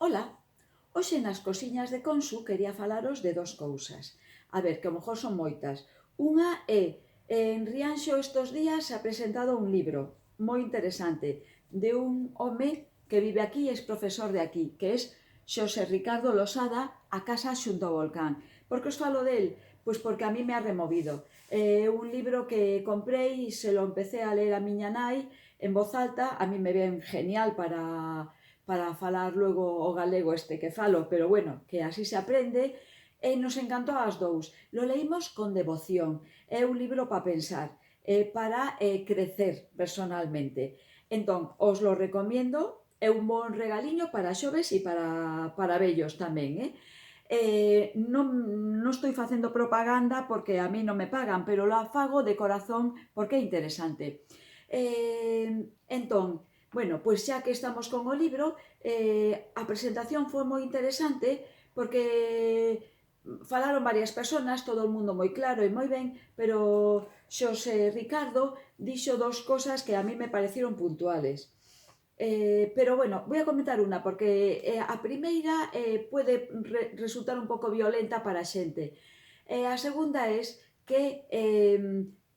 Ola, hoxe nas cosiñas de Consu quería falaros de dos cousas. A ver, que ao mellor son moitas. Unha é, en Rianxo estes días se ha presentado un libro moi interesante de un home que vive aquí e é profesor de aquí, que é Xosé Ricardo Losada, A casa xunto ao volcán. Por que os falo del? Pois porque a mí me ha removido. É un libro que comprei e se lo empecé a ler a miña nai en voz alta. A mí me ven genial para falar luego o galego este que falo, pero bueno, que así se aprende, e nos encantou as dous. Lo leímos con devoción, é un libro para pensar, para crecer personalmente. Entón, os lo recomiendo, é un bon regaliño para xoves e para vellos tamén, non estou facendo propaganda porque a mí non me pagan, pero lo fago de corazón porque é interesante. Entón, bueno, pois xa que estamos con o libro, a presentación foi moi interesante porque falaron varias personas, todo o mundo moi claro e moi ben, pero Xosé Ricardo dixo dos cosas que a mí me parecieron puntuales. Pero bueno, voy a comentar unha porque a primeira pode resultar un pouco violenta para a xente. A segunda é que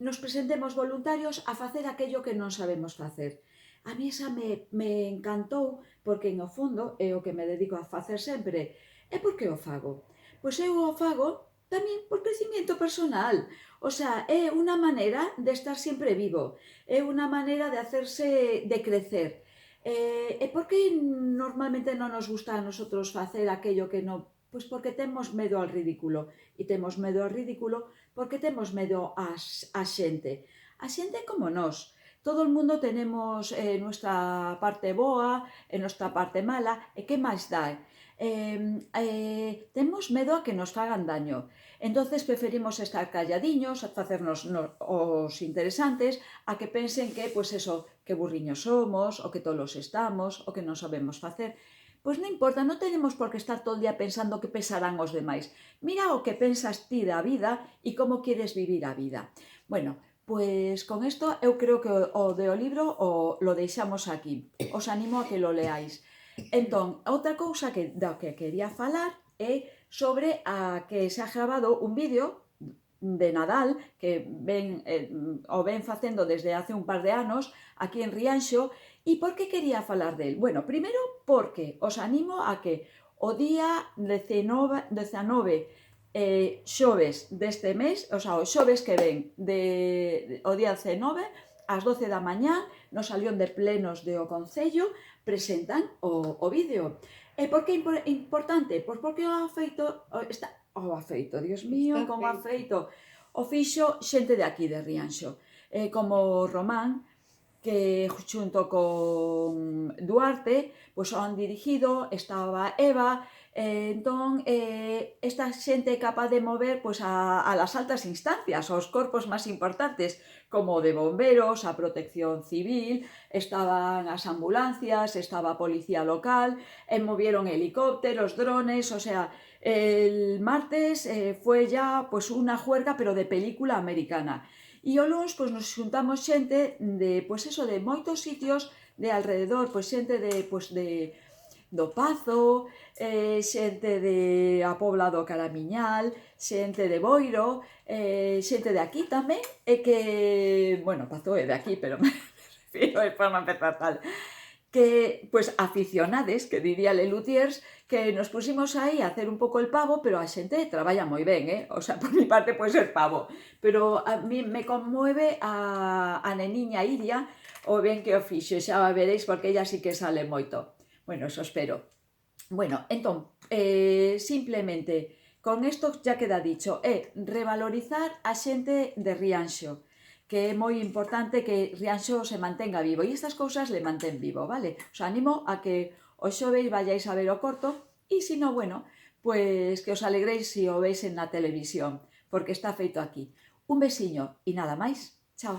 nos presentemos voluntarios a facer aquello que non sabemos facer. A mí esa me encantou porque, en o fondo, é o que me dedico a facer sempre. E por que o fago? Pois eu o fago tamén por crecimiento personal. O sea, é unha maneira de estar sempre vivo. É unha maneira de hacerse, de crecer. E por que normalmente non nos gusta a nosotros facer aquello que non? Pois porque temos medo ao ridículo. E temos medo ao ridículo porque temos medo a xente. A xente é como nós. Todo o mundo tenemos nuestra parte boa e nuestra parte mala. E que máis dá? Temos medo a que nos fagan daño. Entonces preferimos estar calladiños, a facernos os interesantes, a que pensen que, pois eso, que burriños somos, o que tolos estamos, o que non sabemos facer. Pois non importa, non tenemos por que estar todo o día pensando que pensarán os demais. Mira o que pensas ti da vida e como quieres vivir a vida. Bueno, pois con isto eu creo que o de o libro lo deixamos aquí. Os animo a que lo leáis. Entón, outra cousa da que quería falar é sobre a que se ha grabado un vídeo de Nadal que o ven facendo desde hace un par de anos aquí en Rianxo. E por que quería falar del? Bueno, primeiro porque os animo a que o día 19 xoves deste mes, o sea, o xoves que ven o día 19 ás 12 da mañá no Salón de Plenos do Concello presentan o vídeo. E por que é importante? Pois porque o afeito, Dios mío, como afeito, o fixo xente de aquí de Rianxo, como Román, que xunto con Duarte, pois han dirigido, estaba Eva, entón esta xente é capaz de mover pois a las altas instancias, aos corpos máis importantes, como o de bomberos, a protección civil, estaban as ambulancias, estaba a policía local, e movieron helicópteros, drones, o sea, el martes foi ya pois unha juerga pero de película americana. E o luns pois nos xuntamos xente de pois eso, de moitos sitios de alrededor, pois xente do Pazo, xente de a Pobla do Caramiñal, xente de Boiro, xente de aquí tamén, e que, bueno, Pazo é de aquí, pero me refiro de forma tal, que, pois, aficionades, que diría Lelutiers, que nos pusimos aí a hacer un pouco el pavo, pero a xente traballa moi ben, o sea, por mi parte pode ser pavo, pero a mí me conmueve a neniña Iria, o ben que o fixo, xa veréis, porque ella sí que sale moito. Bueno, eso espero. Bueno, entón, simplemente, con isto xa queda dicho, é revalorizar a xente de Rianxo, que é moi importante que Rianxo se mantenga vivo, e estas cousas le mantén vivo, vale? Os animo a que os xoves vayáis a ver o corto, e se non, bueno, pois que os alegréis se o veis na televisión, porque está feito aquí. Un besiño e nada máis. Chao.